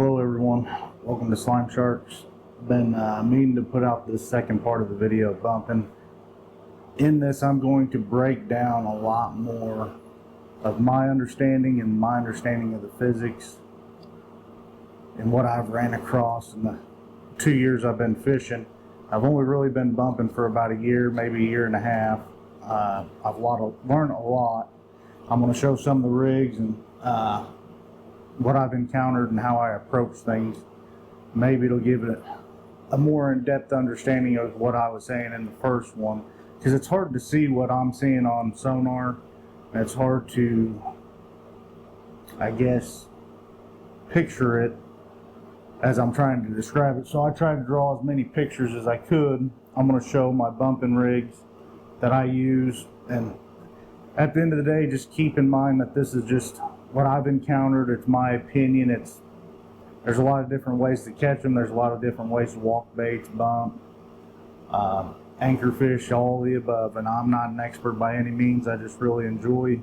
Hello everyone, welcome to Slime Sharks. Been meaning to put out this second part of the video bumping. In this I'm going to break down a lot more of my understanding and my understanding of the physics and what I've ran across in the 2 years I've been fishing. I've only really been bumping for about a year, maybe a year and a half. I've learned a lot. I'm going to show some of the rigs and what I've encountered and how I approach things. Maybe it'll give it a more in-depth understanding of what I was saying in the first one, because it's hard to see what I'm seeing on sonar, and it's hard to, I guess, picture it as I'm trying to describe it. So I tried to draw as many pictures as I could. I'm going to show my bumping rigs that I use, and at the end of the day, just keep in mind that this is just what I've encountered. It's my opinion. There's a lot of different ways to catch them. There's a lot of different ways to walk baits, bump, anchor fish, all the above. And I'm not an expert by any means. I just really enjoy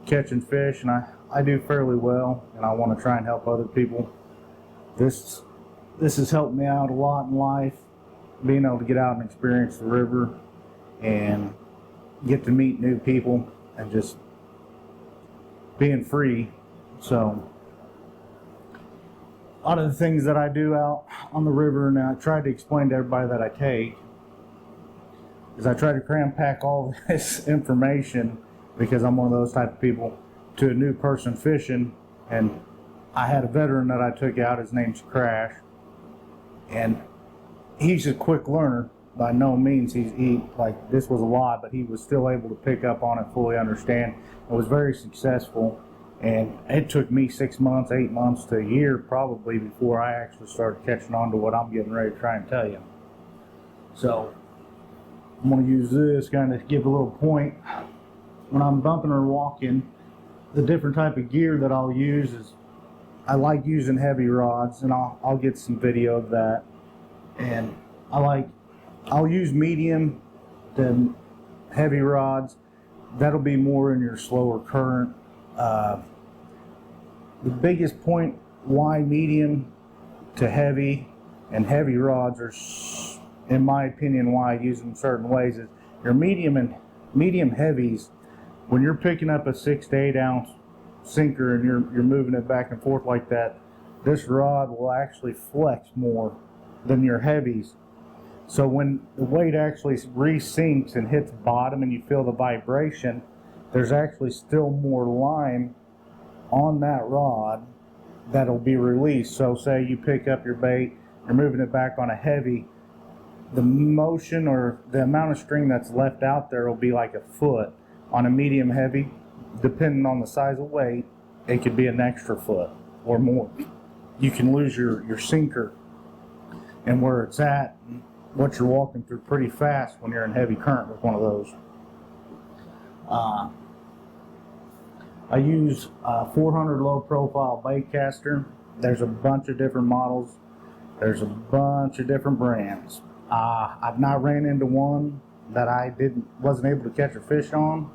catching fish, and I do fairly well, and I want to try and help other people. This has helped me out a lot in life, being able to get out and experience the river and get to meet new people and just being free. So a lot of the things that I do out on the river, and I try to explain to everybody that I take, is I try to cram pack all this information, because I'm one of those type of people, to a new person fishing. And I had a veteran that I took out. His name's Crash, and he's a quick learner. By no means he like, this was a lot, but he was still able to pick up on it, fully understand. It was very successful, and it took me 6 months, 8 months to a year probably before I actually started catching on to what I'm getting ready to try and tell you. So I'm going to use this kind of give a little point. When I'm bumping or walking, the different type of gear that I'll use is, I like using heavy rods, and I'll get some video of that. And I'll use medium to heavy rods. That'll be more in your slower current. The biggest point why medium to heavy and heavy rods are, in my opinion, why I use them certain ways, is your medium heavies, when you're picking up a 6 to 8 ounce sinker and you're moving it back and forth like that, this rod will actually flex more than your heavies. So when the weight actually re-sinks and hits bottom and you feel the vibration, there's actually still more line on that rod that'll be released. So say you pick up your bait, you're moving it back on a heavy, the motion or the amount of string that's left out there will be like a foot. On a medium heavy, depending on the size of weight, it could be an extra foot or more. You can lose your sinker and where it's at, what you're walking through pretty fast when you're in heavy current with one of those. I use a 400 low profile bait caster. There's a bunch of different models. There's a bunch of different brands. I've not ran into one that I wasn't able to catch a fish on.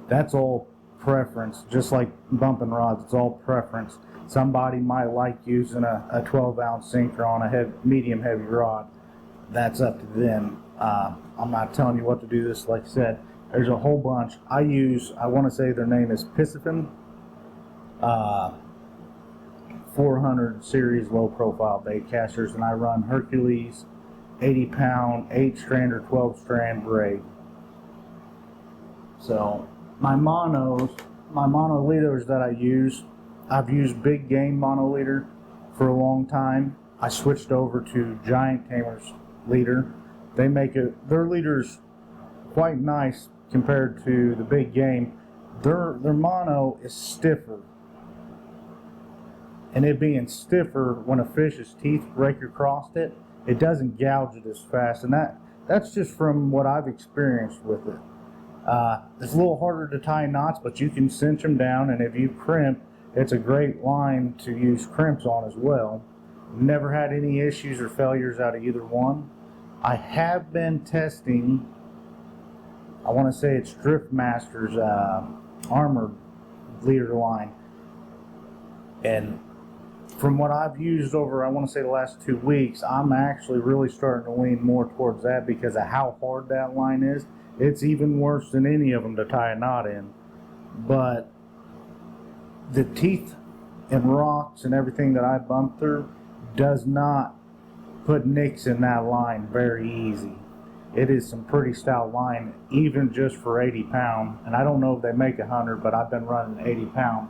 That's all preference, just like bumping rods, it's all preference. Somebody might like using a 12 ounce sinker on a medium heavy rod. That's up to them. I'm not telling you what to do. This, like I said, there's a whole bunch. I want to say their name is Piscifun 400 series low profile bait casters, and I run Hercules 80 pound 8 strand or 12 strand braid. So my mono leaders that I use, I've used Big Game mono leader for a long time. I switched over to Giant Tamer's leader. They make their leader's quite nice compared to the Big Game. Their mono is stiffer, and it being stiffer, when a fish's teeth break across it, it doesn't gouge it as fast, and that's just from what I've experienced with it. It's a little harder to tie knots, but you can cinch them down, and if you crimp, it's a great line to use crimps on as well. Never had any issues or failures out of either one. I have been testing, I want to say it's Driftmaster's armored leader line, and from what I've used over, I want to say the last 2 weeks, I'm actually really starting to lean more towards that because of how hard that line is. It's even worse than any of them to tie a knot in. But the teeth and rocks and everything that I bump through does not put nicks in that line very easy. It is some pretty stout line, even just for 80 pound. And I don't know if they make 100, but I've been running 80 pound.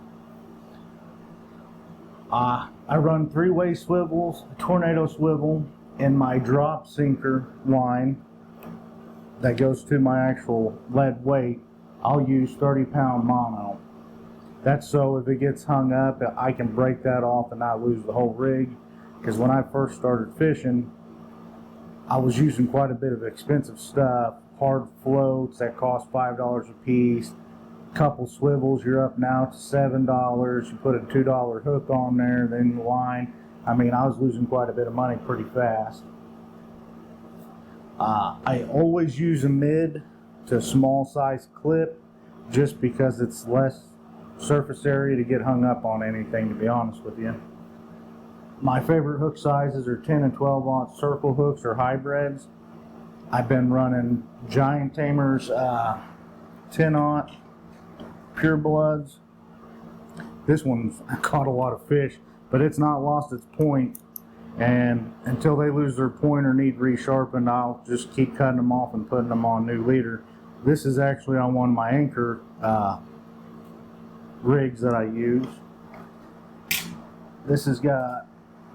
I run 3-way swivels, a tornado swivel, in my drop sinker line that goes to my actual lead weight. I'll use 30 pound mono. That's so if it gets hung up, I can break that off and not lose the whole rig. Because when I first started fishing, I was using quite a bit of expensive stuff, hard floats that cost $5 a piece, couple swivels, you're up now to $7. You put a $2 hook on there, then the line. I mean, I was losing quite a bit of money pretty fast. I always use a mid to small size clip just because it's less surface area to get hung up on anything, to be honest with you. My favorite hook sizes are 10 and 12 aught circle hooks or hybrids. I've been running Giant Tamers 10 aught Pure Bloods. This one's caught a lot of fish, but it's not lost its point. And until they lose their point or need resharpened, I'll just keep cutting them off and putting them on new leader. This is actually on one of my anchor rigs that I use. This has got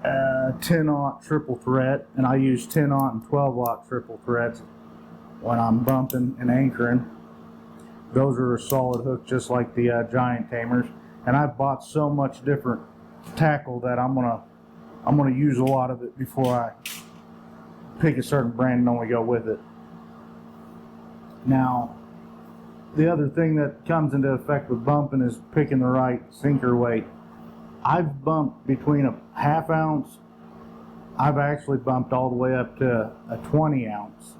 10-aught triple threat, and I use 10-aught and 12-aught triple threats when I'm bumping and anchoring. Those are a solid hook, just like the Giant Tamers. And I've bought so much different tackle that I'm gonna use a lot of it before I pick a certain brand and only go with it. Now, the other thing that comes into effect with bumping is picking the right sinker weight. I've bumped between a ½ ounce. I've actually bumped all the way up to a 20 ounce.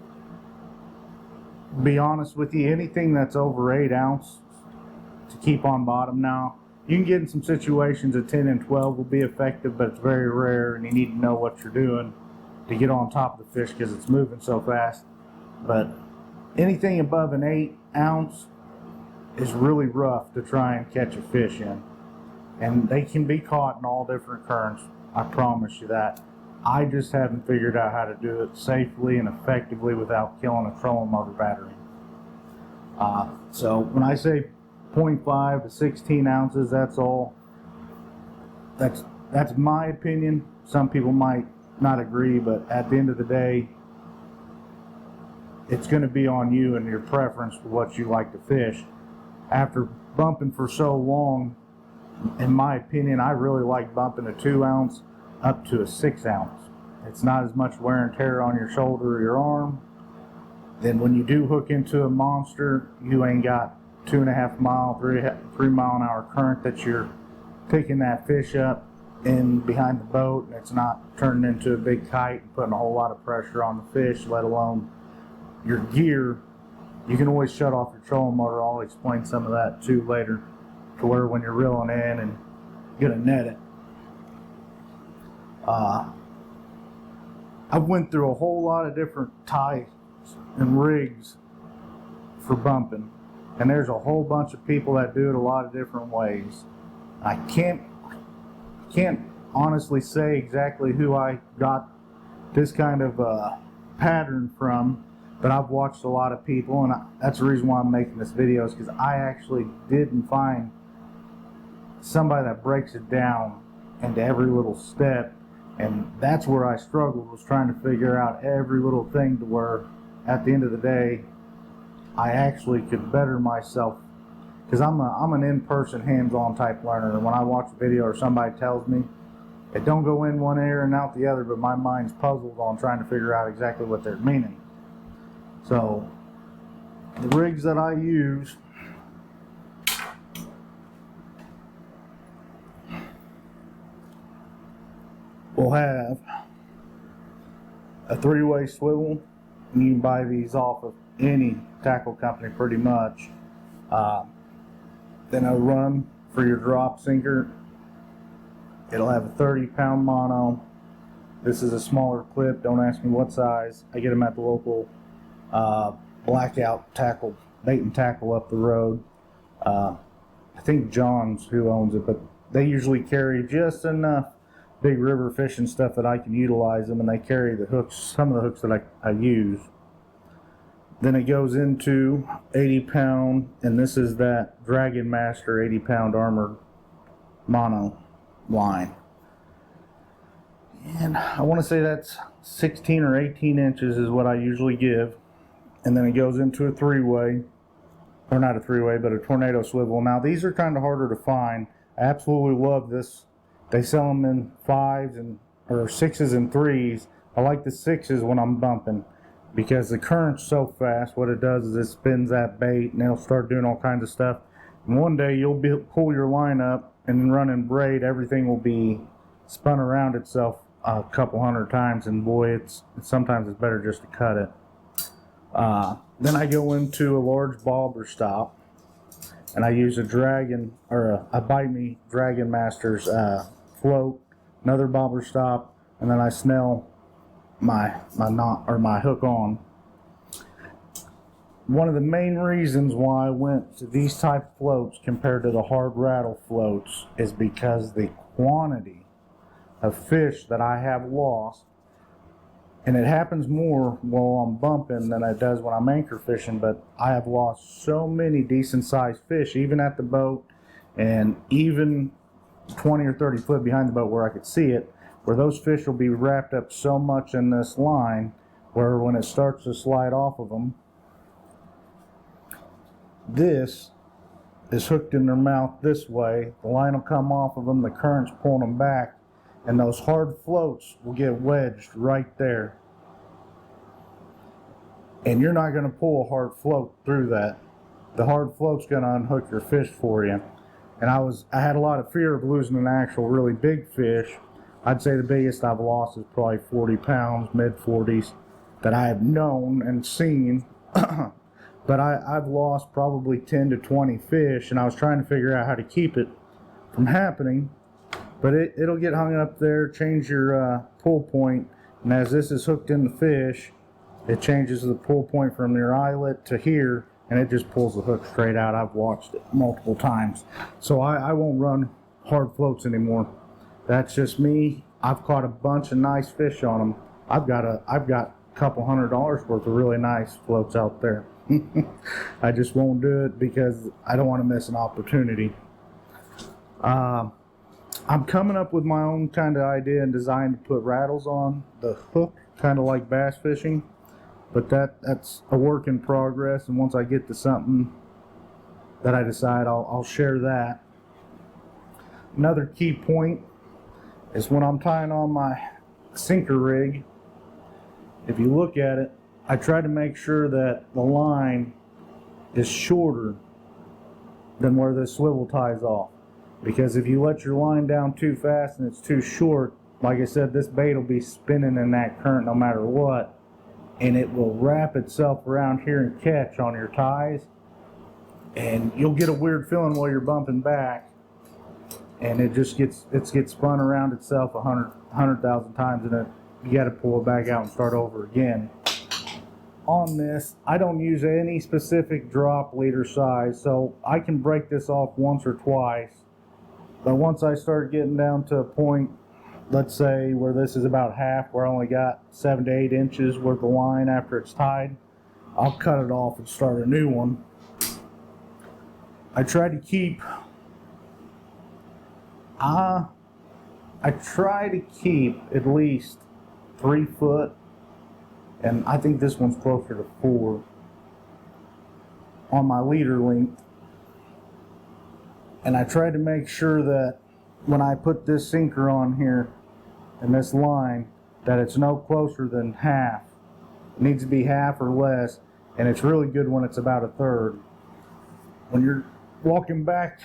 Be honest with you, anything that's over 8 ounce to keep on bottom now. You can get in some situations that 10 and 12 will be effective, but it's very rare, and you need to know what you're doing to get on top of the fish because it's moving so fast. But anything above an 8 ounce is really rough to try and catch a fish in. And they can be caught in all different currents, I promise you that. I just haven't figured out how to do it safely and effectively without killing a trolling motor battery. So when I say 0.5 to 16 ounces, that's all. That's my opinion. Some people might not agree, but at the end of the day, it's going to be on you and your preference for what you like to fish. After bumping for so long, in my opinion, I really like bumping a 2 ounce up to a 6 ounce. It's not as much wear and tear on your shoulder or your arm. Then when you do hook into a monster, you ain't got 2.5 mile, 3 mile an hour current that you're picking that fish up in behind the boat, and it's not turning into a big kite and putting a whole lot of pressure on the fish, let alone your gear. You can always shut off your trolling motor. I'll explain some of that too later, to where when you're reeling in and gonna net it. I went through a whole lot of different ties and rigs for bumping, and there's a whole bunch of people that do it a lot of different ways. I can't honestly say exactly who I got this kind of pattern from, but I've watched a lot of people, and that's the reason why I'm making this video, is because I actually didn't find somebody that breaks it down into every little step. And that's where I struggled, was trying to figure out every little thing to where at the end of the day I actually could better myself, because I'm an in-person hands-on type learner, and when I watch a video or somebody tells me, it don't go in one ear and out the other, but my mind's puzzled on trying to figure out exactly what they're meaning. So the rigs that I use, will have a 3-way swivel, and you can buy these off of any tackle company pretty much. Then a run for your drop sinker, It'll have a 30-pound mono. This is a smaller clip. Don't ask me what size. I get them at the local Blackout tackle, bait and tackle up the road. I think John's who owns it, but they usually carry just enough big river fishing stuff that I can utilize them, and they carry the hooks, some of the hooks that I use. Then it goes into 80-pound, and this is that Dragon Master 80-pound armored mono line. And I want to say that's 16 or 18 inches is what I usually give. And then it goes into a three-way, or not a three-way, but a tornado swivel. Now these are kind of harder to find. I absolutely love this. They sell them in 5s or 6s and 3s. I like the 6s when I'm bumping because the current's so fast. What it does is it spins that bait and it'll start doing all kinds of stuff. And one day you'll pull your line up and running braid, everything will be spun around itself a couple hundred times, and boy, sometimes it's better just to cut it. Then I go into a large bobber stop, and I use a Dragon or a Bite Me Dragon Masters float, another bobber stop, and then I snell my knot or my hook on. One of the main reasons why I went to these type of floats compared to the hard rattle floats is because the quantity of fish that I have lost, and it happens more while I'm bumping than it does when I'm anchor fishing, but I have lost so many decent sized fish, even at the boat and even 20 or 30 foot behind the boat where I could see it, where those fish will be wrapped up so much in this line where when it starts to slide off of them, this is hooked in their mouth this way, the line will come off of them, the current's pulling them back, and those hard floats will get wedged right there. And you're not going to pull a hard float through that. The hard float's going to unhook your fish for you. And I had a lot of fear of losing an actual really big fish. I'd say the biggest I've lost is probably 40 pounds, mid 40s, that I have known and seen. But I've lost probably 10 to 20 fish, and I was trying to figure out how to keep it from happening. But it'll get hung up there, change your pull point, and as this is hooked in the fish, it changes the pull point from your eyelet to here, and it just pulls the hook straight out. I've watched it multiple times. So I won't run hard floats anymore. That's just me. I've caught a bunch of nice fish on them. I've got a couple $100 worth of really nice floats out there. I just won't do it because I don't want to miss an opportunity. I'm coming up with my own kind of idea and design to put rattles on the hook, kind of like bass fishing, but that's a work in progress, and once I get to something that I decide, I'll share that. Another key point is when I'm tying on my sinker rig, if you look at it, I try to make sure that the line is shorter than where the swivel ties off. Because if you let your line down too fast and it's too short, like I said, this bait will be spinning in that current no matter what, and it will wrap itself around here and catch on your ties, and you'll get a weird feeling while you're bumping back, and it gets spun around itself 100,000 times, and you got to pull it back out and start over again. On this, I don't use any specific drop leader size, so I can break this off once or twice. But once I start getting down to a point, let's say where this is about half, where I only got 7 to 8 inches worth of line after it's tied, I'll cut it off and start a new one. I try to keep at least 3 foot, and I think this one's closer to 4 on my leader length. And I try to make sure that when I put this sinker on here and this line, that it's no closer than half. It needs to be half or less, and it's really good when it's about a third. When you're walking back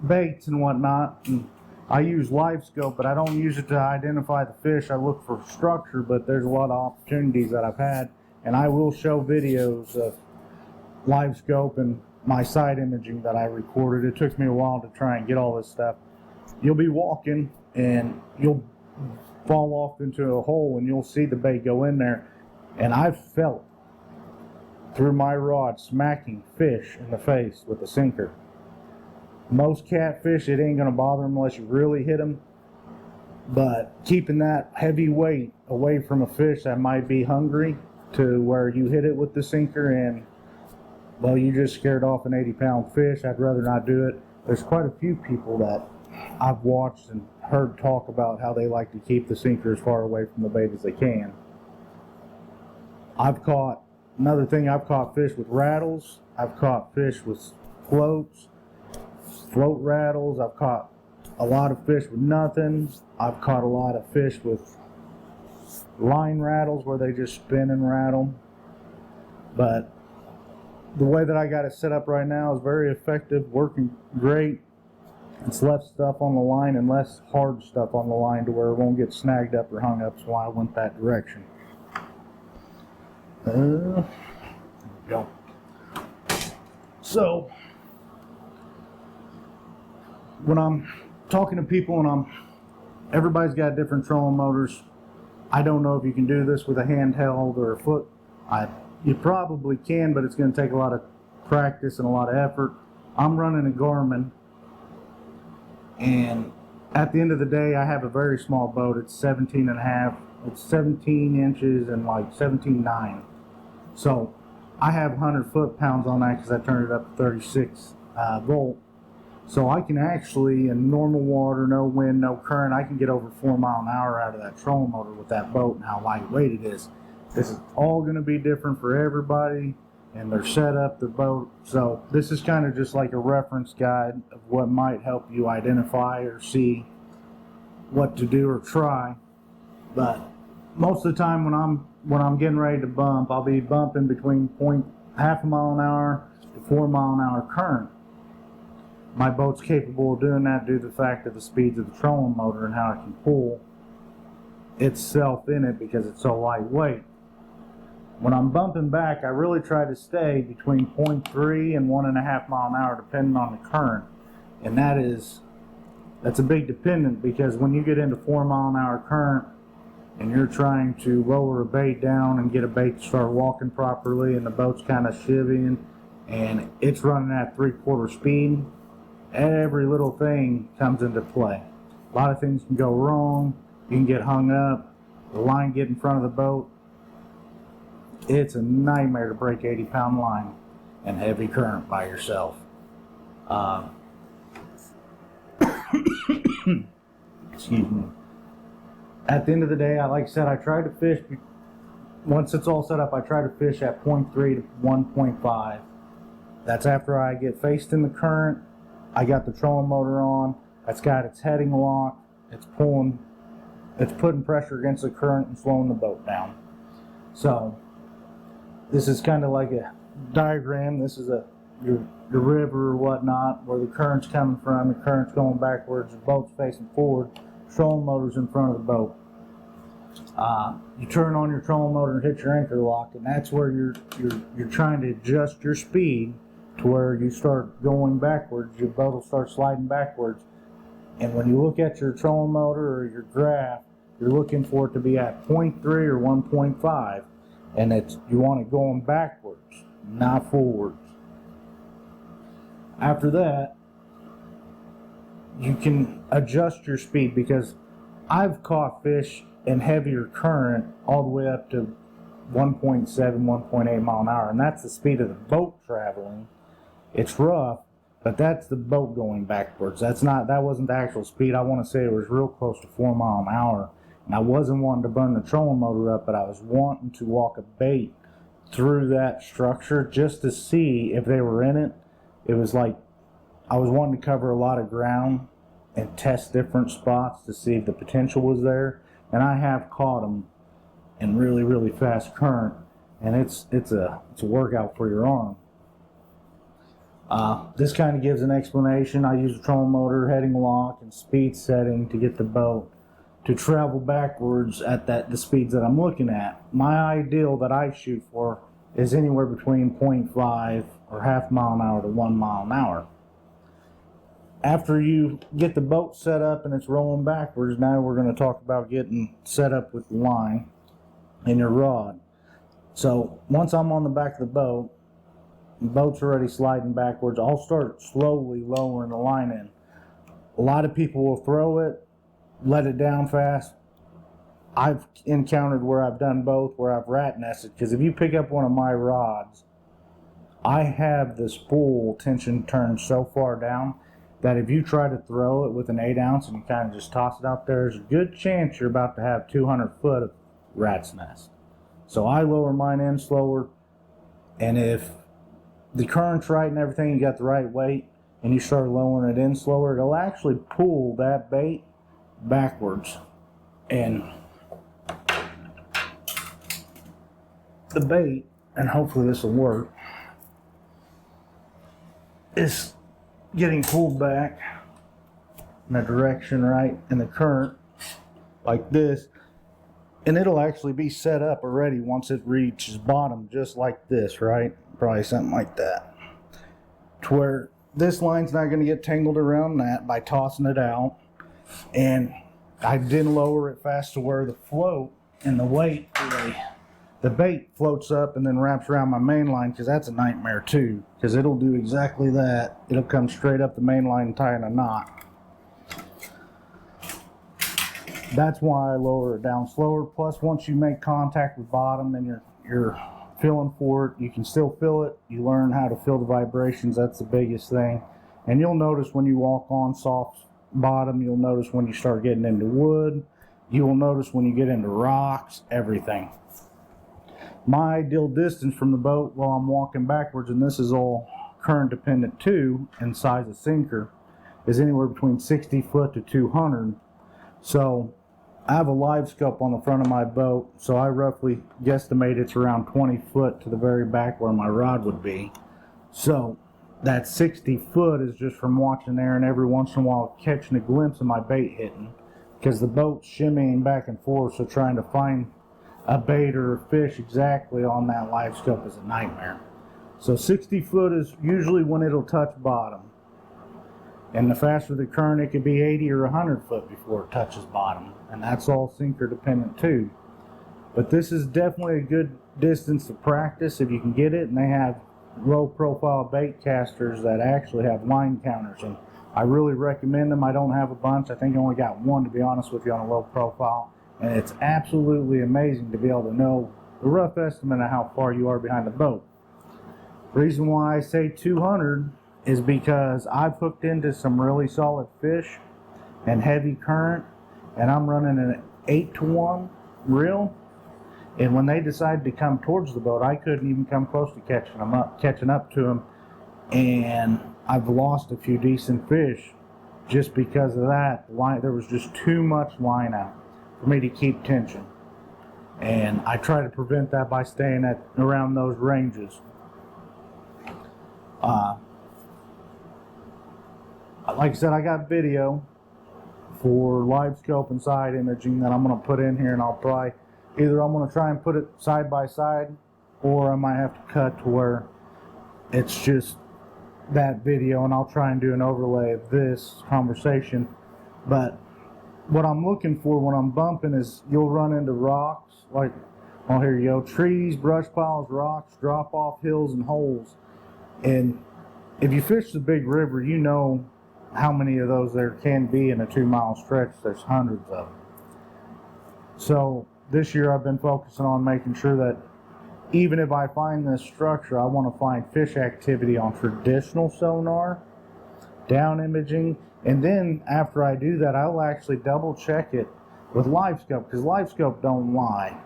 baits and whatnot, and I use live scope, but I don't use it to identify the fish. I look for structure, but there's a lot of opportunities that I've had, and I will show videos of live scope and my side imaging that I recorded. It took me a while to try and get all this stuff. You'll be walking and you'll fall off into a hole and you'll see the bait go in there. And I've felt through my rod smacking fish in the face with a sinker. Most catfish, it ain't gonna bother them unless you really hit them. But keeping that heavy weight away from a fish that might be hungry to where you hit it with the sinker and, well, you just scared off an 80-pound fish, I'd rather not do it. There's quite a few people that I've watched and heard talk about how they like to keep the sinker as far away from the bait as they can. Another thing, I've caught fish with rattles. I've caught fish with floats, float rattles. I've caught a lot of fish with nothing. I've caught a lot of fish with line rattles where they just spin and rattle. But the way that I got it set up right now is very effective, working great. It's less stuff on the line and less hard stuff on the line to where it won't get snagged up or hung up, so I went that direction. There we go. So, when I'm talking to people and everybody's got different trolling motors. I don't know if you can do this with a handheld or a foot. You probably can, but it's going to take a lot of practice and a lot of effort. I'm running a Garmin, and at the end of the day, I have a very small boat. It's 17 and a half. It's 17 inches and like 17.9. So I have 100 foot-pounds on that because I turned it up to 36 volt. So I can actually, in normal water, no wind, no current, I can get over 4 miles an hour out of that trolling motor with that boat and how lightweight it is. This is all going to be different for everybody and their setup, their boat. So this is kind of just like a reference guide of what might help you identify or see what to do or try. But most of the time when I'm getting ready to bump, I'll be bumping between half a mile an hour to 4 mile an hour current. My boat's capable of doing that due to the fact of the speeds of the trolling motor and how it can pull itself in it because it's so lightweight. When I'm bumping back, I really try to stay between 0.3 and 1.5 mile an hour depending on the current. And that's a big dependent because when you get into 4 mile an hour current and you're trying to lower a bait down and get a bait to start walking properly and the boat's kind of chivying and it's running at 3/4 speed, every little thing comes into play. A lot of things can go wrong. You can get hung up, the line get in front of the boat. It's a nightmare to break 80-pound line and heavy current by yourself. Excuse me. At the end of the day, like I said, I try to fish, once it's all set up, I try to fish at 0.3 to 1.5. That's after I get faced in the current. I got the trolling motor on. It's got its heading locked. It's putting pressure against the current and slowing the boat down. So this is kind of like a diagram. This is your river or whatnot, where the current's coming from. The current's going backwards. The boat's facing forward. Trolling motor's in front of the boat. You turn on your trolling motor and hit your anchor lock, and that's where you're trying to adjust your speed to where you start going backwards. Your boat will start sliding backwards. And when you look at your trolling motor or your graph, you're looking for it to be at 0.3 or 1.5. And you want it going backwards, not forwards. After that, you can adjust your speed because I've caught fish in heavier current all the way up to 1.7, 1.8 mile an hour. And that's the speed of the boat traveling. It's rough, but that's the boat going backwards. That wasn't the actual speed. I want to say it was real close to 4 mile an hour. And I wasn't wanting to burn the trolling motor up, but I was wanting to walk a bait through that structure just to see if they were in it. It was like I was wanting to cover a lot of ground and test different spots to see if the potential was there. And I have caught them in really, really fast current, and it's a workout for your arm. This kind of gives an explanation. I use a trolling motor, heading lock, and speed setting to get the boat to travel backwards at the speeds that I'm looking at. My ideal that I shoot for is anywhere between 0.5 or half mile an hour to 1 mile an hour. after you get the boat set up and it's rolling backwards, now we're going to talk about getting set up with the line and your rod. So once I'm on the back of the boat's already sliding backwards, I'll start slowly lowering the line in. A lot of people will throw it, let it down fast. I've encountered where I've done both, where I've rat nested, because if you pick up one of my rods, I have the spool tension turned so far down that if you try to throw it with an 8 ounce and you kind of just toss it out there, there's a good chance you're about to have 200 foot of rat's nest. So I lower mine in slower, and if the current's right and everything, you got the right weight, and you start lowering it in slower, it'll actually pull that bait backwards. And the bait, and hopefully this will work, is getting pulled back in the direction right in the current like this, and it'll actually be set up already once it reaches bottom, just like this, right? Probably something like that, to where this line's not going to get tangled around that by tossing it out. And I didn't lower it fast to where the float and the weight, the bait floats up and then wraps around my main line, because that's a nightmare too, because it'll do exactly that. It'll come straight up the main line and tie in a knot. That's why I lower it down slower. Plus, once you make contact with bottom and you're feeling for it, you can still feel it. You learn how to feel the vibrations. That's the biggest thing. And you'll notice when you walk on soft bottom, you'll notice when you start getting into wood, you will notice when you get into rocks, everything. My ideal distance from the boat while I'm walking backwards, and this is all current dependent too, and size of sinker, is anywhere between 60 foot to 200. So I have a live scope on the front of my boat, so I roughly guesstimate it's around 20 foot to the very back where my rod would be. So that 60 foot is just from watching there and every once in a while catching a glimpse of my bait hitting, because the boat's shimmying back and forth, so trying to find a bait or a fish exactly on that live scope is a nightmare. So 60 foot is usually when it'll touch bottom. And the faster the current, it could be 80 or 100 foot before it touches bottom. And that's all sinker dependent too. But this is definitely a good distance to practice if you can get it. And they have low profile bait casters that actually have line counters. And I really recommend them. I don't have a bunch. I think I only got one, to be honest with you, on a low profile. And it's absolutely amazing to be able to know the rough estimate of how far you are behind the boat. Reason why I say 200 is because I've hooked into some really solid fish and heavy current, and I'm running an 8-to-1 reel. And when they decided to come towards the boat, I couldn't even come close to catching up to them. And I've lost a few decent fish just because of that. There was just too much line out for me to keep tension. And I try to prevent that by staying at around those ranges. Like I said, I got video for live scope and side imaging that I'm going to put in here, and I'm going to try and put it side by side, or I might have to cut to where it's just that video, and I'll try and do an overlay of this conversation. But what I'm looking for when I'm bumping is you'll run into rocks, like, well, here you go, trees, brush piles, rocks, drop off hills and holes. And if you fish the big river, you know how many of those there can be in a 2-mile stretch. There's hundreds of them. So this year I've been focusing on making sure that even if I find this structure, I want to find fish activity on traditional sonar, down imaging, and then after I do that, I'll actually double check it with live scope, because live scope don't lie.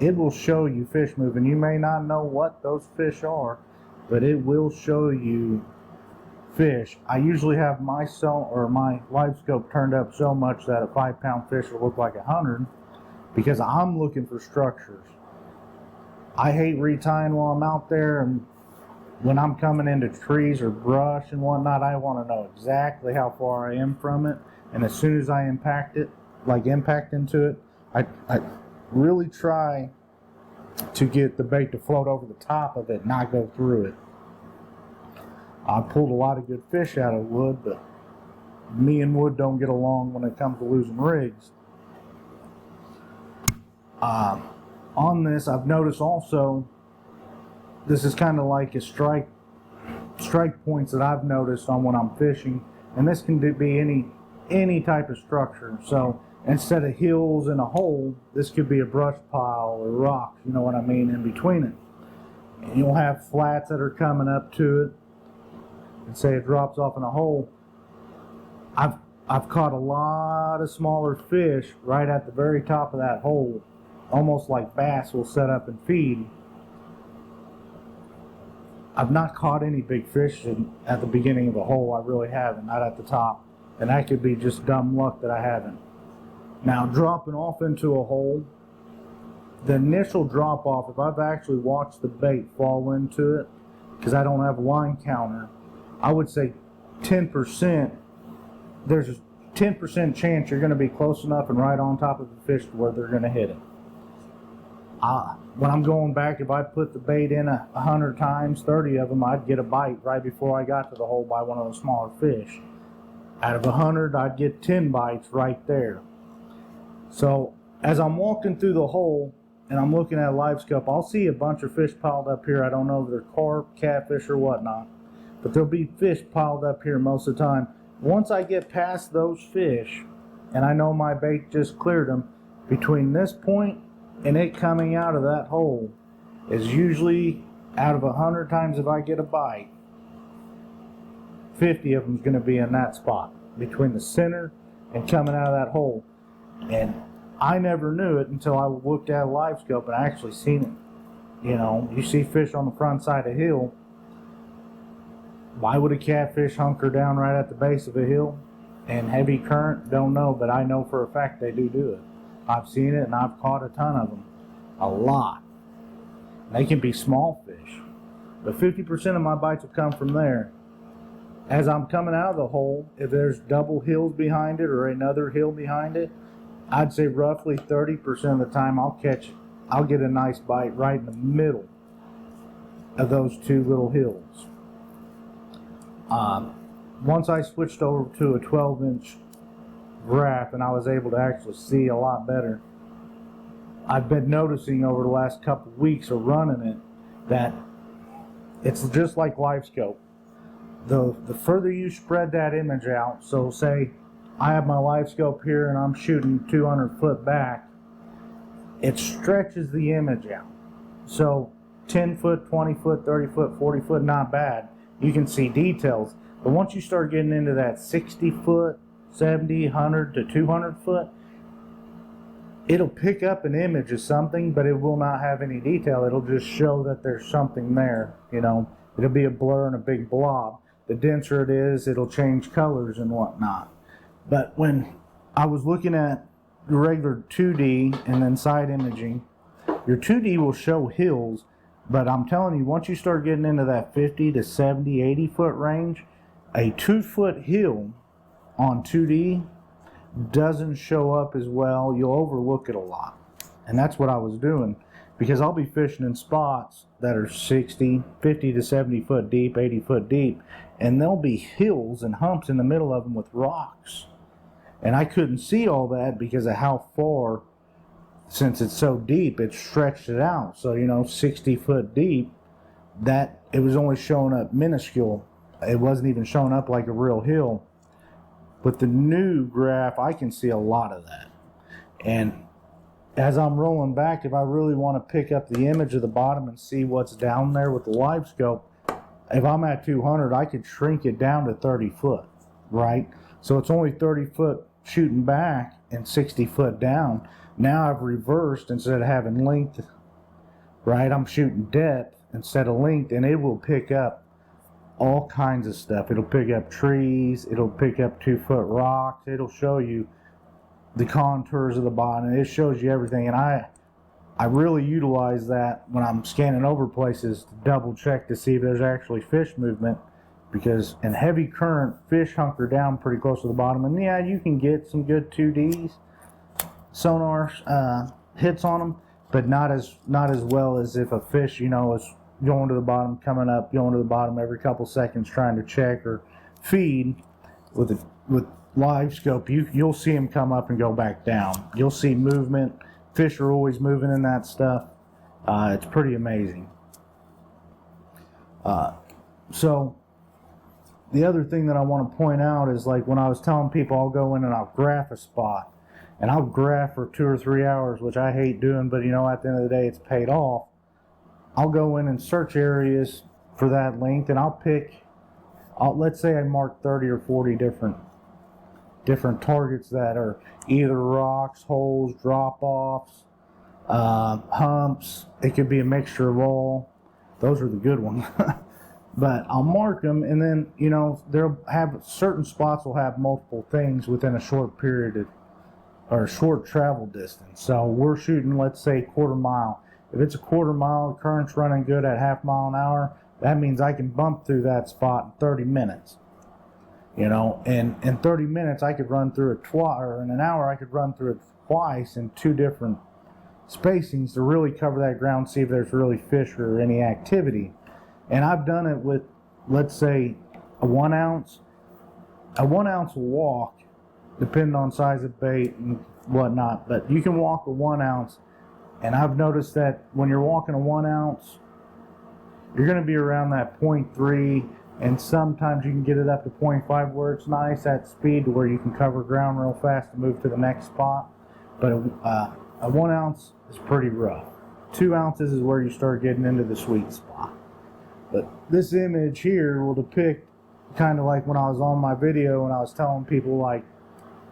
It will show you fish moving. You may not know what those fish are, but it will show you fish. I usually have my live scope turned up so much that a 5-pound fish will look like 100, because I'm looking for structures. I hate retying while I'm out there, and when I'm coming into trees or brush and whatnot, I want to know exactly how far I am from it. And as soon as I impact into it, I really try to get the bait to float over the top of it, not go through it. I pulled a lot of good fish out of wood, but me and wood don't get along when it comes to losing rigs. On this, I've noticed also, this is kind of like a strike points that I've noticed on when I'm fishing, and this can be any type of structure. So instead of hills and a hole, this could be a brush pile or rocks, you know what I mean, in between it. And you'll have flats that are coming up to it, and say it drops off in a hole. I've caught a lot of smaller fish right at the very top of that hole, almost like bass will set up and feed. I've not caught any big fish at the beginning of a hole. I really haven't, not at the top. And that could be just dumb luck that I haven't. Now, dropping off into a hole, the initial drop off, if I've actually watched the bait fall into it, because I don't have a line counter, I would say 10%, there's a 10% chance you're going to be close enough and right on top of the fish to where they're going to hit it. When I'm going back, if I put the bait in 100 times, 30 of them, I'd get a bite right before I got to the hole by one of the smaller fish. Out of 100, I'd get 10 bites right there. So as I'm walking through the hole and I'm looking at a live scope, I'll see a bunch of fish piled up here. I don't know if they're carp, catfish, or whatnot, but there'll be fish piled up here most of the time. Once I get past those fish and I know my bait just cleared them, between this point and it coming out of that hole is usually, out of 100 times if I get a bite, 50 of them is going to be in that spot between the center and coming out of that hole. And I never knew it until I looked at a live scope and I actually seen it. You know, you see fish on the front side of a hill. Why would a catfish hunker down right at the base of a hill? And heavy current, don't know, but I know for a fact they do it. I've seen it and I've caught a ton of them. A lot. They can be small fish. But 50% of my bites have come from there. As I'm coming out of the hole, if there's double hills behind it or another hill behind it, I'd say roughly 30% of the time I'll get a nice bite right in the middle of those two little hills. Once I switched over to a 12-inch graph and I was able to actually see a lot better, I've been noticing over the last couple of weeks of running it that it's just like live scope. The further you spread that image out, so say I have my live scope here and I'm shooting 200 foot back, it stretches the image out. So 10 foot, 20 foot, 30 foot, 40 foot, not bad. You can see details. But once you start getting into that 60 foot, 70, 100 to 200 foot, it'll pick up an image of something, but it will not have any detail. It'll just show that there's something there. You know, it'll be a blur and a big blob. The denser it is, it'll change colors and whatnot. But when I was looking at the regular 2D and then side imaging, your 2D will show hills, but I'm telling you, once you start getting into that 50 to 70, 80 foot range, a 2 foot hill on 2D doesn't show up as well. You'll overlook it a lot. And that's what I was doing, because I'll be fishing in spots that are 60, 50 to 70 foot deep, 80 foot deep, and there'll be hills and humps in the middle of them with rocks. And I couldn't see all that because of how far, since it's so deep, it stretched it out. So, you know, 60 foot deep, that it was only showing up minuscule. It wasn't even showing up like a real hill. With the new graph, I can see a lot of that. And as I'm rolling back, if I really want to pick up the image of the bottom and see what's down there with the live scope, if I'm at 200, I could shrink it down to 30 foot, right? So it's only 30 foot shooting back and 60 foot down. Now I've reversed, instead of having length, right, I'm shooting depth instead of length, and it will pick up all kinds of stuff. It'll pick up trees, it'll pick up 2 foot rocks, it'll show you the contours of the bottom, it shows you everything. And I really utilize that when I'm scanning over places to double check to see if there's actually fish movement, because in heavy current, fish hunker down pretty close to the bottom. And yeah, you can get some good 2Ds sonar hits on them, but not as well as if a fish, you know, is going to the bottom, coming up, going to the bottom every couple seconds, trying to check or feed with live scope. You'll see them come up and go back down. You'll see movement. Fish are always moving in that stuff. It's pretty amazing. So the other thing that I want to point out is, like, when I was telling people I'll go in and I'll graph a spot, and I'll graph for 2 or 3 hours, which I hate doing, but you know, at the end of the day, it's paid off. I'll go in and search areas for that length, and let's say I mark 30 or 40 different targets that are either rocks, holes, drop-offs, humps. It could be a mixture of all. Those are the good ones. But I'll mark them, and then, you know, they'll have certain spots will have multiple things within a short period or a short travel distance. So we're shooting, let's say, quarter mile. If it's a quarter mile, the current's running good at half mile an hour, that means I can bump through that spot in 30 minutes. You know, and in 30 minutes I could run through it twice, or in an hour I could run through it twice in 2 different spacings to really cover that ground, see if there's really fish or any activity. And I've done it with, let's say, a 1 ounce. A 1 ounce will walk, depending on size of bait and whatnot, but you can walk a 1 ounce. And I've noticed that when you're walking a 1 ounce, you're going to be around that 0.3, and sometimes you can get it up to 0.5 where it's nice at speed to where you can cover ground real fast to move to the next spot. But a 1 ounce is pretty rough. 2 ounces is where you start getting into the sweet spot. But this image here will depict kind of like when I was on my video and I was telling people, like,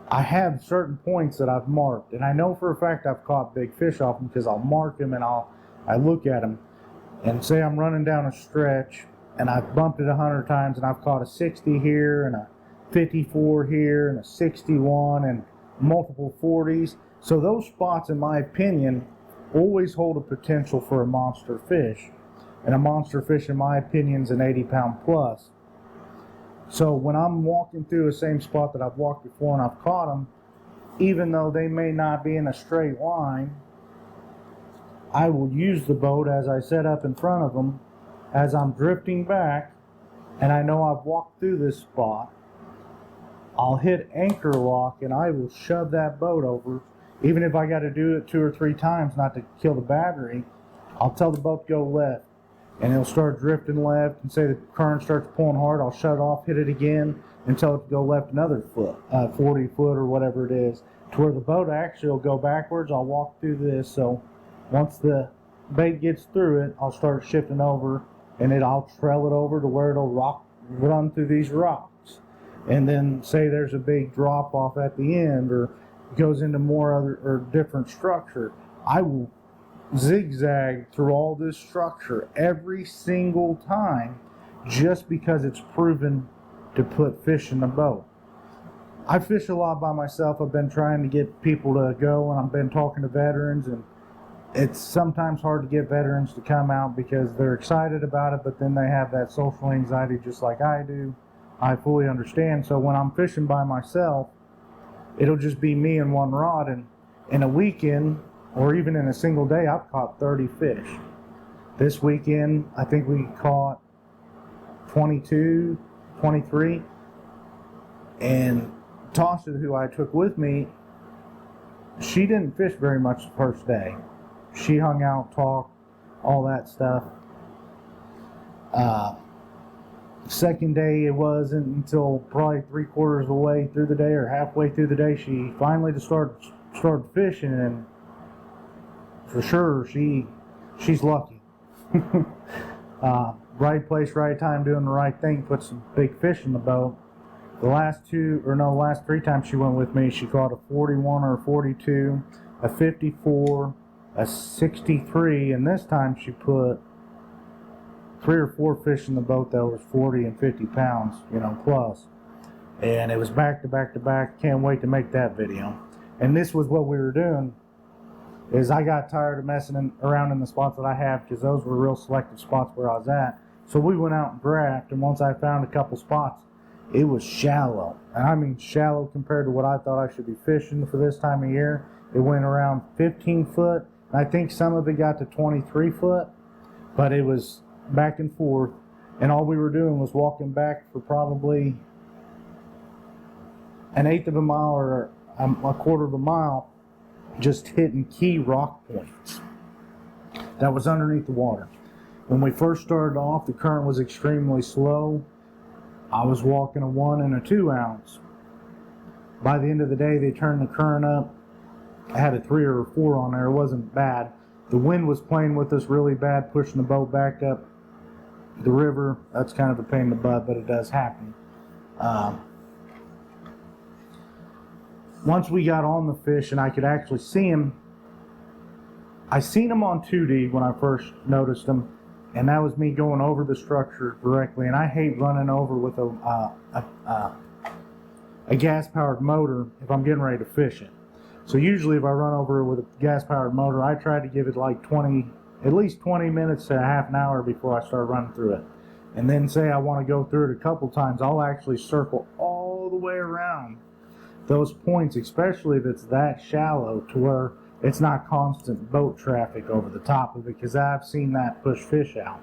I have certain points that I've marked, and I know for a fact I've caught big fish off them because I'll mark them and I look at them and say I'm running down a stretch and I've bumped it 100 times and I've caught a 60 here and a 54 here and a 61 and multiple 40s. So those spots, in my opinion, always hold a potential for a monster fish. And a monster fish, in my opinion, is an 80-pound plus. So when I'm walking through the same spot that I've walked before and I've caught them, even though they may not be in a straight line, I will use the boat as I set up in front of them as I'm drifting back, and I know I've walked through this spot. I'll hit anchor lock and I will shove that boat over. Even if I got to do it 2 or 3 times not to kill the battery, I'll tell the boat to go left. And it'll start drifting left, and say the current starts pulling hard, I'll shut off, hit it again, and tell it to go left another foot, 40 foot or whatever it is, to where the boat actually will go backwards. I'll walk through this, so once the bait gets through it, I'll start shifting over, and I'll trail it over to where it'll run through these rocks. And then say there's a big drop off at the end, or goes into more other or different structure, I will zigzag through all this structure every single time, just because it's proven to put fish in the boat. I fish a lot by myself. I've been trying to get people to go, and I've been talking to veterans, and it's sometimes hard to get veterans to come out because they're excited about it, but then they have that social anxiety just like I do. I fully understand. So when I'm fishing by myself, it'll just be me and one rod, and in a weekend or even in a single day, I've caught 30 fish. This weekend, I think we caught 22, 23. And Tasha, who I took with me, she didn't fish very much the first day. She hung out, talked, all that stuff. Second day, it wasn't until probably 3/4 of the way through the day or halfway through the day, she finally just started fishing, and for sure, she's lucky. Right place, right time, doing the right thing, put some big fish in the boat. The last 3 times she went with me, she caught a 41 or a 42, a 54, a 63, and this time she put 3 or 4 fish in the boat that was 40 and 50 pounds, plus. And it was back to back to back. Can't wait to make that video. And this was what we were doing. Is I got tired of messing around in the spots that I have, because those were real selective spots where I was at. So we went out and graphed, and once I found a couple spots, it was shallow. And I mean shallow compared to what I thought I should be fishing for this time of year. It went around 15 foot. I think some of it got to 23 foot, but it was back and forth, and all we were doing was walking back for probably an eighth of a mile or a quarter of a mile, just hitting key rock points that was underneath the water. When we first started off, the current was extremely slow. I was walking a 1 and a 2 ounce. By the end of the day, they turned the current up. I had a 3 or a 4 on there. It wasn't bad. The wind was playing with us really bad, pushing the boat back up the river. That's kind of a pain in the butt, but it does happen. Once we got on the fish and I could actually see him, I seen him on 2D when I first noticed him, and that was me going over the structure directly. And I hate running over with a gas-powered motor if I'm getting ready to fish it. So usually if I run over it with a gas-powered motor, I try to give it like at least 20 minutes to a half an hour before I start running through it. And then say I want to go through it a couple times, I'll actually circle all the way around those points, especially if it's that shallow to where it's not constant boat traffic over the top of it, because I've seen that push fish out.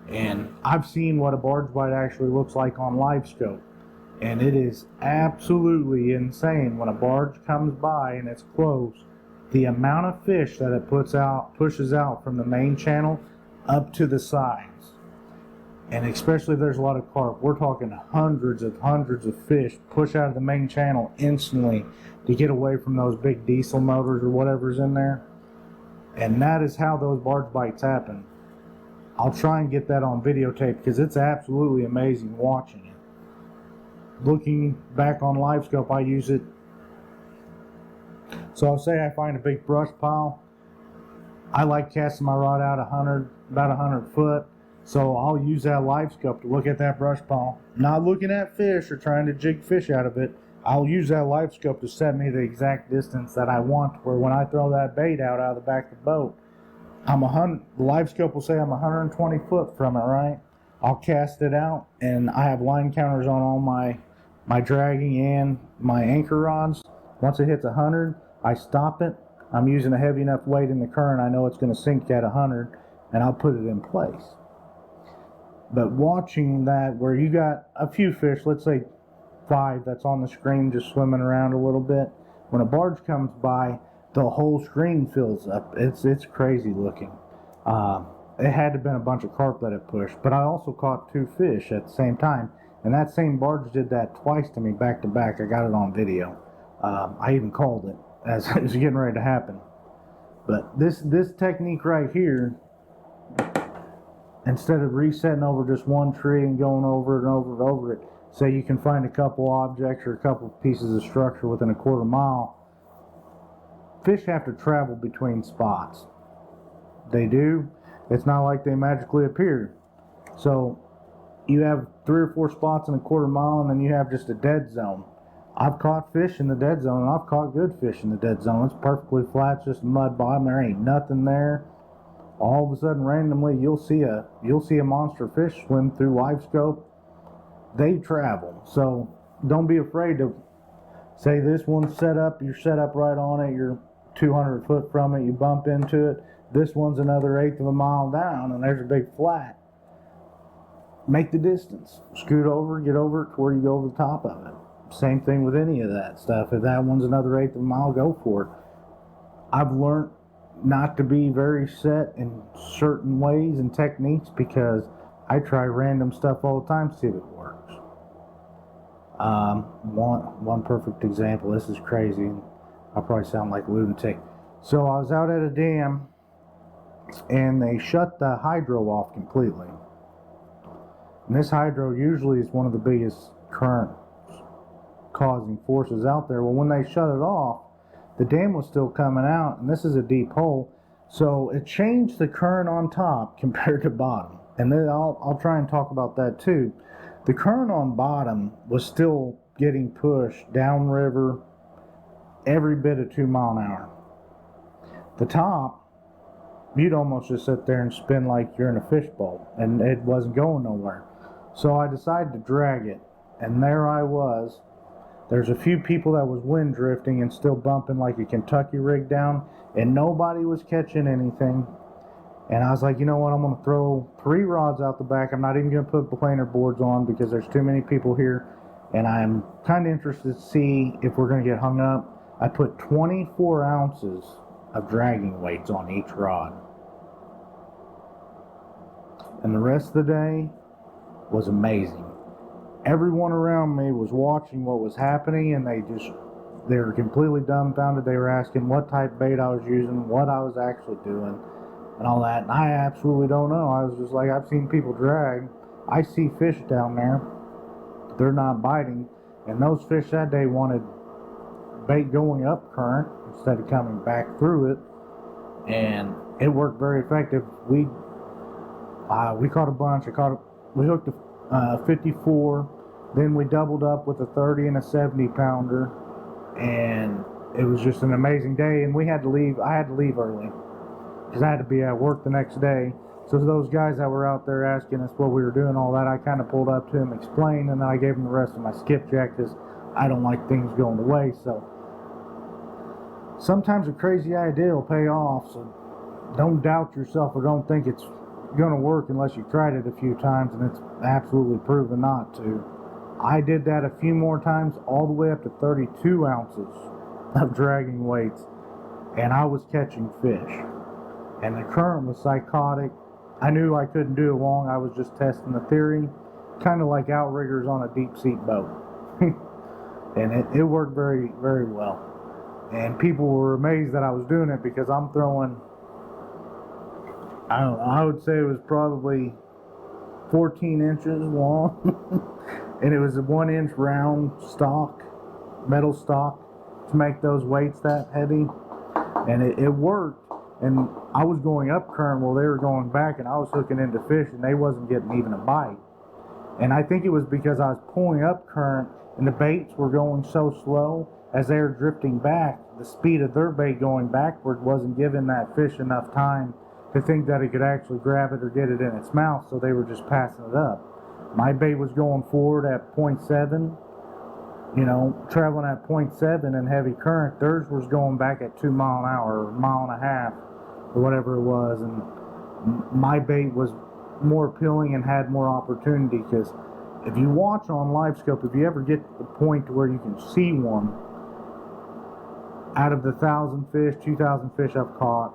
And I've seen what a barge bite actually looks like on LiveScope. And it is absolutely insane when a barge comes by and it's close, the amount of fish that it pushes out from the main channel up to the sides. And especially if there's a lot of carp, we're talking hundreds of fish push out of the main channel instantly to get away from those big diesel motors or whatever's in there. And that is how those barge bites happen. I'll try and get that on videotape because it's absolutely amazing watching it. Looking back on LiveScope, I use it. So I'll say I find a big brush pile. I like casting my rod out about 100 foot. So I'll use that LiveScope to look at that brush pile. Not looking at fish or trying to jig fish out of it. I'll use that LiveScope to set me the exact distance that I want, where when I throw that bait out of the back of the boat, the LiveScope will say I'm 120 foot from it, right? I'll cast it out, and I have line counters on all my dragging and my anchor rods. Once it hits 100, I stop it. I'm using a heavy enough weight in the current, I know it's going to sink at 100, and I'll put it in place. But watching that, where you got a few fish, let's say 5 that's on the screen just swimming around a little bit, when a barge comes by, the whole screen fills up. It's crazy looking. It had to have been a bunch of carp that it pushed, but I also caught 2 fish at the same time, and that same barge did that twice to me back to back. I got it on video. I even called it as it was getting ready to happen. But this technique right here, instead of resetting over just one tree and going over it and over and over it, say you can find a couple objects or a couple pieces of structure within a quarter mile. Fish have to travel between spots. They do. It's not like they magically appear. So you have 3 or 4 spots in a quarter mile, and then you have just a dead zone. I've caught fish in the dead zone, and I've caught good fish in the dead zone. It's perfectly flat, it's just a mud bottom. There ain't nothing there. All of a sudden, randomly, you'll see a monster fish swim through LiveScope. They travel, so don't be afraid to say this one's set up. You're set up right on it. You're 200 foot from it. You bump into it. This one's another eighth of a mile down, and there's a big flat. Make the distance. Scoot over, get over it to where you go over the top of it. Same thing with any of that stuff. If that one's another eighth of a mile, go for it. I've learned not to be very set in certain ways and techniques because I try random stuff all the time to see if it works. One perfect example. This is crazy. I'll probably sound like a lunatic. So I was out at a dam, and they shut the hydro off completely. And this hydro usually is one of the biggest current causing forces out there. Well, when they shut it off, the dam was still coming out, and this is a deep hole, so it changed the current on top compared to bottom. And then I'll try and talk about that too. The current on bottom was still getting pushed downriver every bit of 2 mile an hour. The top, you'd almost just sit there and spin like you're in a fishbowl, and it wasn't going nowhere. So I decided to drag it, and there I was. There's a few people that was wind drifting and still bumping like a Kentucky rig down, and nobody was catching anything. And I was like, you know what, I'm going to throw 3 rods out the back. I'm not even going to put planer boards on because there's too many people here. And I'm kind of interested to see if we're going to get hung up. I put 24 ounces of dragging weights on each rod. And the rest of the day was amazing. Everyone around me was watching what was happening, and they were completely dumbfounded. They were asking what type of bait I was using, what I was actually doing, and all that. And I absolutely don't know. I was just like, I've seen people drag. I see fish down there. They're not biting. And those fish that day wanted bait going up current instead of coming back through it. And it worked very effective. We caught a bunch. We hooked a 54. Then we doubled up with a 30 and a 70 pounder. And it was just an amazing day. And I had to leave early because I had to be at work the next day. So those guys that were out there asking us what we were doing, all that, I kind of pulled up to them, explained, and then I gave them the rest of my skipjack because I don't like things going to waste. So sometimes a crazy idea will pay off. So don't doubt yourself or don't think it's going to work unless you tried it a few times and it's absolutely proven not to. I did that a few more times, all the way up to 32 ounces of dragging weights, and I was catching fish. And the current was psychotic. I knew I couldn't do it long. I was just testing the theory, kind of like outriggers on a deep sea boat. And it worked very, very well. And people were amazed that I was doing it because I'm throwing, I don't know, I would say it was probably 14 inches long. And it was a 1-inch round stock, metal stock, to make those weights that heavy. And it worked. And I was going up current while they were going back, and I was hooking into fish, and they wasn't getting even a bite. And I think it was because I was pulling up current, and the baits were going so slow. As they were drifting back, the speed of their bait going backward wasn't giving that fish enough time to think that it could actually grab it or get it in its mouth, so they were just passing it up. My bait was going forward at 0.7, traveling at 0.7 in heavy current. Theirs was going back at 2 mile an hour, or 1.5 miles, or whatever it was. And my bait was more appealing and had more opportunity, because if you watch on LiveScope, if you ever get to the point to where you can see one, out of the 1,000 fish, 2,000 fish I've caught,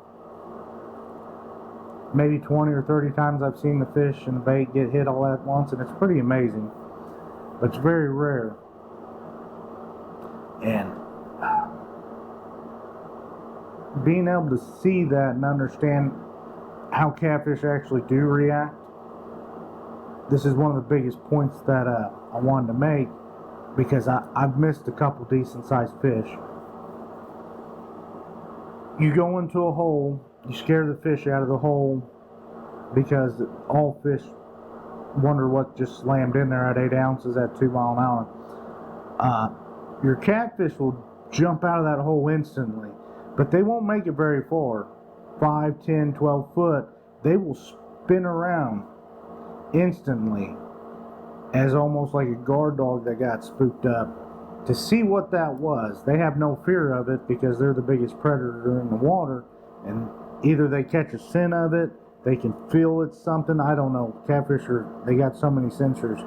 maybe 20 or 30 times I've seen the fish and the bait get hit all at once, and it's pretty amazing. But it's very rare. And being able to see that and understand how catfish actually do react, this is one of the biggest points that I wanted to make, because I've missed a couple decent sized fish. You go into a hole, you scare the fish out of the hole, because all fish wonder what just slammed in there at 8 ounces at 2 mile an hour. Your catfish will jump out of that hole instantly, but they won't make it very far. 5, 10, 12 foot, they will spin around instantly as almost like a guard dog that got spooked up to see what that was. They have no fear of it because they're the biggest predator in the water, and either they catch a scent of it, they can feel it's something, I don't know. Catfish they got so many sensors.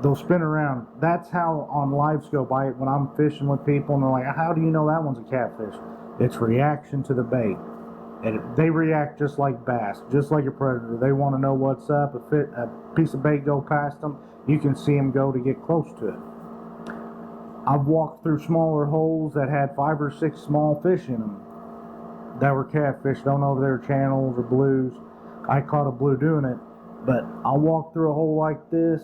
They'll spin around. That's how on LiveScope, when I'm fishing with people and they're like, how do you know that one's a catfish? It's reaction to the bait. And they react just like bass, just like a predator. They want to know what's up. A piece of bait go past them, you can see them go to get close to it. I've walked through smaller holes that had 5 or 6 small fish in them that were catfish. Don't know if they were channels or blues. I caught a blue doing it, but I'll walk through a hole like this,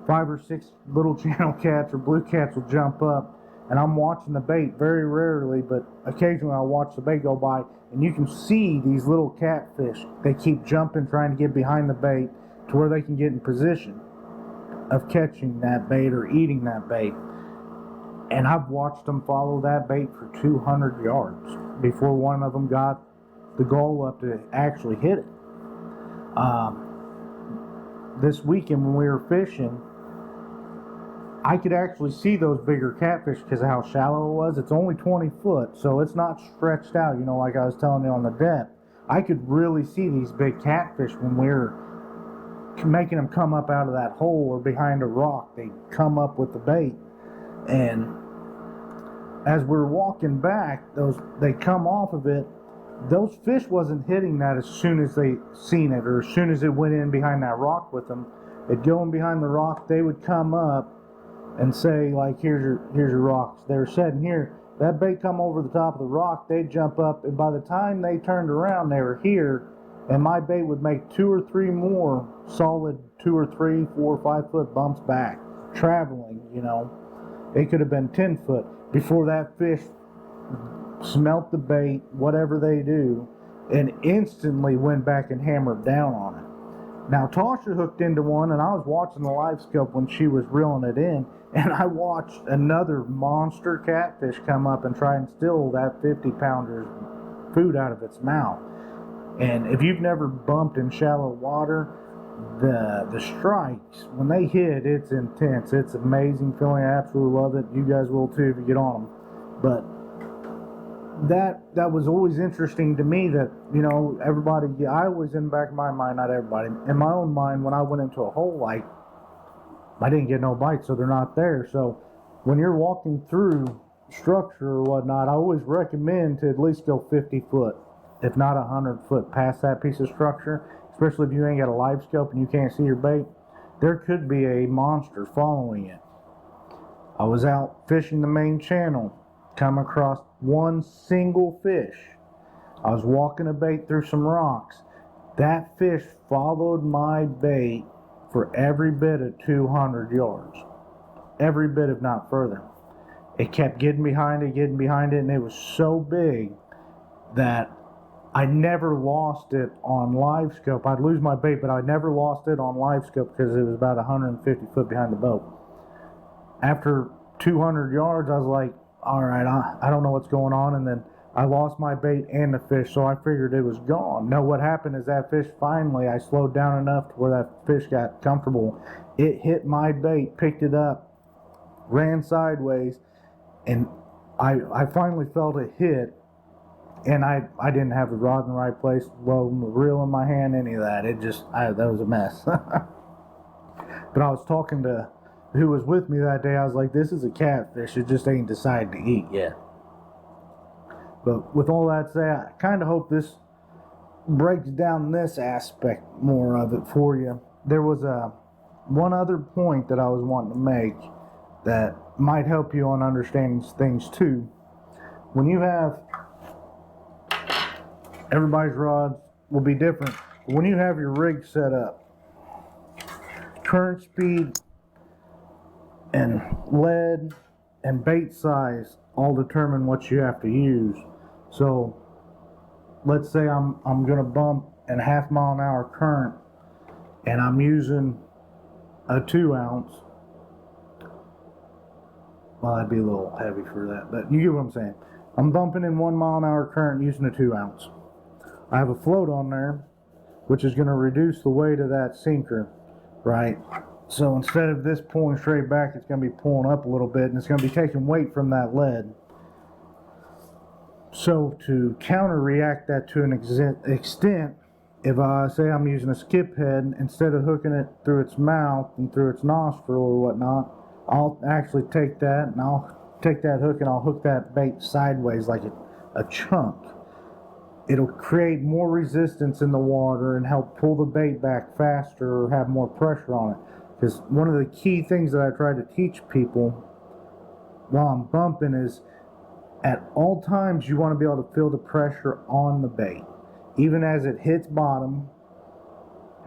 5 or 6 little channel cats or blue cats will jump up, and I'm watching the bait very rarely, but occasionally I'll watch the bait go by, and you can see these little catfish. They keep jumping, trying to get behind the bait to where they can get in position of catching that bait or eating that bait. And I've watched them follow that bait for 200 yards before one of them got the goal up to actually hit it. This weekend when we were fishing, I could actually see those bigger catfish because of how shallow it was. It's only 20 foot, so it's not stretched out, like I was telling you on the depth. I could really see these big catfish when we were making them come up out of that hole or behind a rock. They'd come up with the bait, and as we're walking back, they come off of it. Those fish wasn't hitting that as soon as they seen it, or as soon as it went in behind that rock with them. It'd go in behind the rock. They would come up and say, like, here's your rocks. They were sitting here. That bait come over the top of the rock. They'd jump up, and by the time they turned around, they were here, and my bait would make 2 or 3 more solid 2 or 3, 4 or 5 foot bumps back, traveling. It could have been 10 foot before that fish smelt the bait, whatever they do, and instantly went back and hammered down on it. Now, Tasha hooked into one, and I was watching the live scope when she was reeling it in, and I watched another monster catfish come up and try and steal that 50-pounder's food out of its mouth. And if you've never bumped in shallow water, the strikes, when they hit, it's intense. It's amazing feeling. I absolutely love it. You guys will too if you get on them. But that was always interesting to me, that everybody, I always, in the back of my mind, not everybody, in my own mind, when I went into a hole, like, I didn't get no bites, so they're not there. So when you're walking through structure or whatnot, I always recommend to at least go 50 foot, if not 100 foot past that piece of structure, especially if you ain't got a live scope and you can't see your bait. There could be a monster following it. I was out fishing the main channel, come across one single fish. I was walking a bait through some rocks. That fish followed my bait for every bit of 200 yards. Every bit, if not further. It kept getting behind it, and it was so big that I never lost it on live scope. I'd lose my bait, but I never lost it on live scope because it was about 150 foot behind the boat. After 200 yards, I was like, all right, I don't know what's going on. And then I lost my bait and the fish, so I figured it was gone. No, what happened is that fish finally, I slowed down enough to where that fish got comfortable. It hit my bait, picked it up, ran sideways, and I finally felt it hit. And I didn't have the rod in the right place, well, the reel in my hand, any of that. That was a mess. But I was talking to who was with me that day. I was like, this is a catfish. It just ain't decided to eat yet. But with all that said, I kind of hope this breaks down this aspect more of it for you. There was one other point that I was wanting to make that might help you on understanding things too. When you have, everybody's rods will be different. When you have your rig set up, current speed and lead and bait size all determine what you have to use. So let's say I'm going to bump in a 1/2 mile an hour current, and I'm using a 2 ounce. Well, that'd be a little heavy for that, but you get what I'm saying. I'm bumping in 1 mile an hour current using a 2 ounce. I have a float on there, which is going to reduce the weight of that sinker, right? So instead of this pulling straight back, it's going to be pulling up a little bit, and it's going to be taking weight from that lead. So to counter-react that to an extent, if I say I'm using a skip head, instead of hooking it through its mouth and through its nostril or whatnot, I'll actually take that, and I'll take that hook and I'll hook that bait sideways like a chunk. It'll create more resistance in the water and help pull the bait back faster or have more pressure on it. Because one of the key things that I try to teach people while I'm bumping is, at all times you want to be able to feel the pressure on the bait. Even as it hits bottom,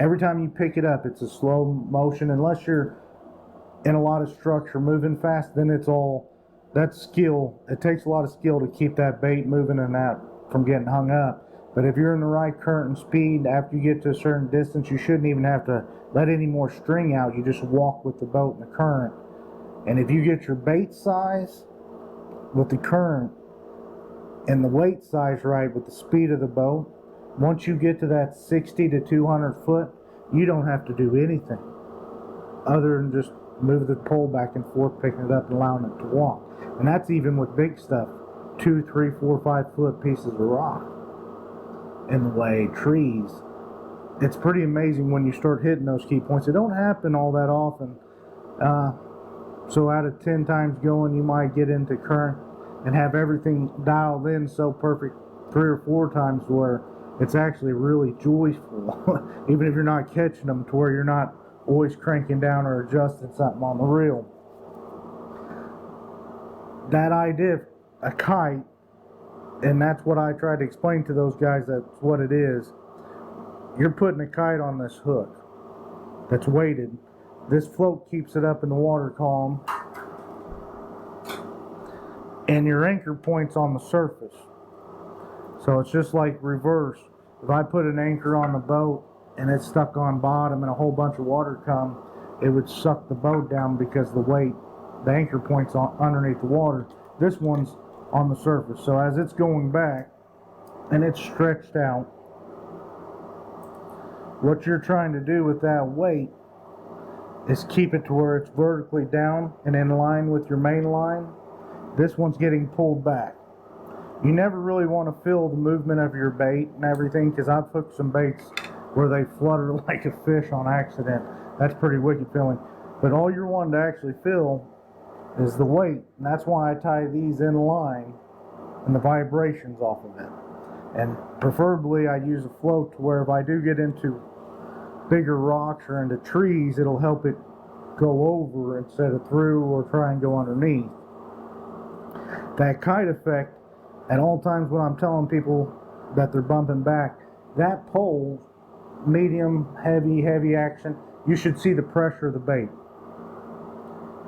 every time you pick it up, it's a slow motion. Unless you're in a lot of structure moving fast, then it's all, that's skill. It takes a lot of skill to keep that bait moving and that from getting hung up. But if you're in the right current and speed, after you get to a certain distance, you shouldn't even have to let any more string out. You just walk with the boat and the current. And if you get your bait size with the current and the weight size right with the speed of the boat, once you get to that 60 to 200 foot, you don't have to do anything other than just move the pole back and forth, picking it up and allowing it to walk. And that's even with big stuff, 2, 3, 4, 5 foot pieces of rock. in the way, trees. It's pretty amazing when you start hitting those key points. It don't happen all that often. So out of 10 times going, you might get into current and have everything dialed in so perfect 3 or 4 times where it's actually really joyful, even if you're not catching them, to where you're not always cranking down or adjusting something on the reel. That idea of a kite, and that's what I try to explain to those guys, that's what it is. You're putting a kite on this hook that's weighted. This float keeps it up in the water column, and your anchor point's on the surface. So it's just like reverse. If I put an anchor on the boat and it's stuck on bottom and a whole bunch of water come, it would suck the boat down because the weight, the anchor point's on underneath the water. This one's on the surface. So as it's going back and it's stretched out, what you're trying to do with that weight is keep it to where it's vertically down and in line with your main line. This one's getting pulled back. You never really want to feel the movement of your bait and everything, because I've hooked some baits where they flutter like a fish on accident. That's pretty wicked feeling. But all you're wanting to actually feel is the weight, and that's why I tie these in line and the vibrations off of it. And preferably I use a float to where if I do get into bigger rocks or into trees, it'll help it go over instead of through or try and go underneath. That kite effect, at all times when I'm telling people that they're bumping back, that pole, medium, heavy action, you should see the pressure of the bait.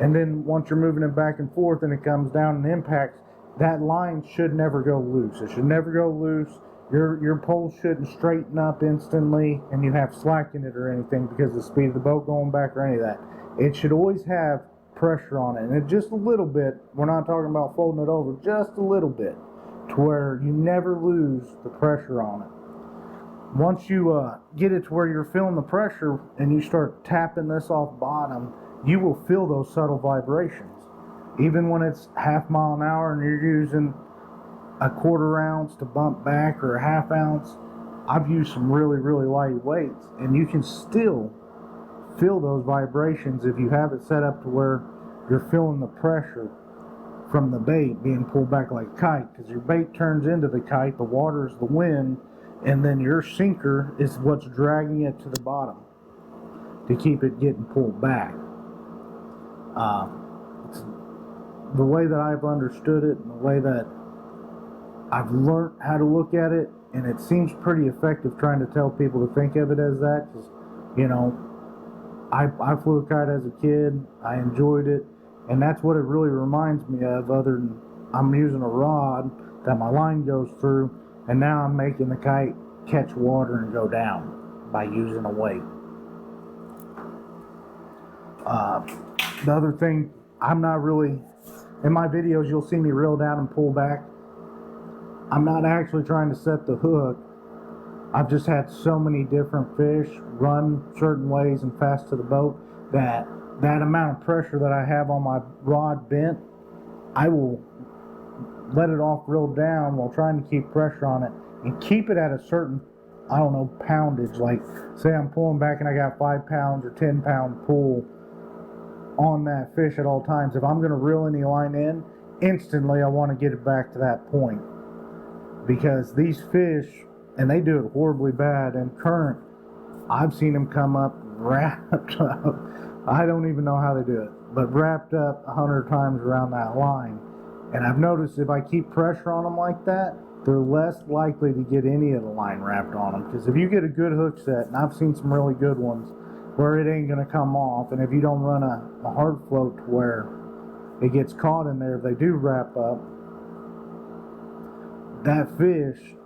And then once you're moving it back and forth and it comes down and impacts, that line should never go loose. It should never go loose. Your pole shouldn't straighten up instantly and you have slack in it or anything because of the speed of the boat going back or any of that. It should always have pressure on it, and just a little bit. We're not talking about folding it over, just a little bit, to where you never lose the pressure on it. Once you get it to where you're feeling the pressure and you start tapping this off bottom, you will feel those subtle vibrations. Even when it's half mile an hour and you're using a 1/4 ounce to bump back or a 1/2 ounce, I've used some really light weights, and you can still feel those vibrations if you have it set up to where you're feeling the pressure from the bait being pulled back like a kite, because your bait turns into the kite, the water is the wind, and then your sinker is what's dragging it to the bottom to keep it getting pulled back. It's the way that I've understood it and the way that I've learned how to look at it, and it seems pretty effective trying to tell people to think of it as that, because, you know, I flew a kite as a kid, I enjoyed it, and that's what it really reminds me of, other than I'm using a rod that my line goes through, and now I'm making the kite catch water and go down by using a weight. The other thing, I'm not really, in my videos you'll see me reel down and pull back. I'm not actually trying to set the hook. I've just had so many different fish run certain ways and fast to the boat that amount of pressure that I have on my rod bent, I will let it off real down while trying to keep pressure on it and keep it at a certain, I don't know, poundage. Like, say I'm pulling back and I got 5 pounds or 10 pound pull on that fish at all times. If I'm going to reel any line in, instantly I want to get it back to that point, because these fish, and they do it horribly bad in current, I've seen them come up wrapped up. I don't even know how they do it, but wrapped up 100 times around that line. And I've noticed if I keep pressure on them like that, they're less likely to get any of the line wrapped on them. Because if you get a good hook set, and I've seen some really good ones where it ain't going to come off, and if you don't run a hard float to where it gets caught in there, if they do wrap up, that fish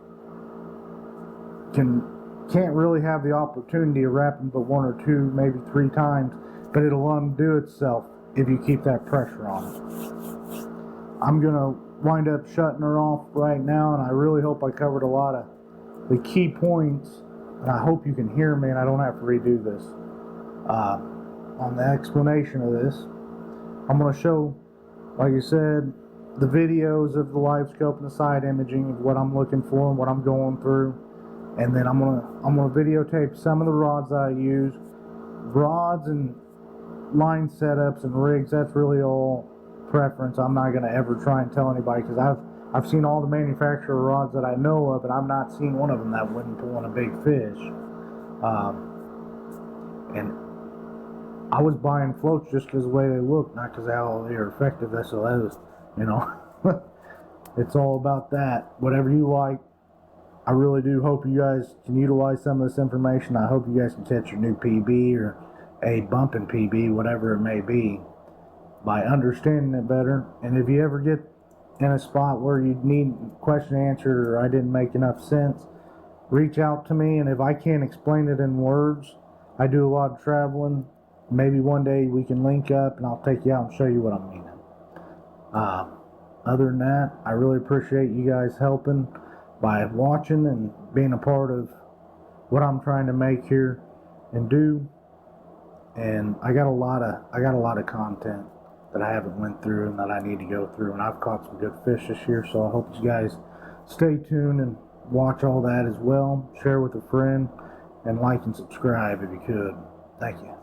can't really have the opportunity of wrapping but 1 or 2, maybe 3 times, but it'll undo itself if you keep that pressure on it. I'm going to wind up shutting her off right now, and I really hope I covered a lot of the key points, and I hope you can hear me and I don't have to redo this. On the explanation of this, I'm going to show, like I said, the videos of the live scope and the side imaging of what I'm looking for and what I'm going through. and then I'm gonna videotape some of the rods that I use. Rods and line setups and rigs, that's really all preference. I'm not gonna ever try and tell anybody, because I've seen all the manufacturer rods that I know of, and I've not seen one of them that wouldn't pull in a big fish. And I was buying floats just because the way they look, not because how they are effective. That's what that is, you know. It's all about that. Whatever you like. I really do hope you guys can utilize some of this information. I hope you guys can catch your new PB or a bumping PB, whatever it may be, by understanding it better. And if you ever get in a spot where you need a question answered or I didn't make enough sense, reach out to me. And if I can't explain it in words, I do a lot of traveling. Maybe one day we can link up and I'll take you out and show you what I'm meaning. Other than that, I really appreciate you guys helping by watching and being a part of what I'm trying to make here and do. And I got a lot of content that I haven't went through and that I need to go through, and I've caught some good fish this year, so I hope you guys stay tuned and watch all that as well. Share with a friend and like and subscribe if you could. Thank you.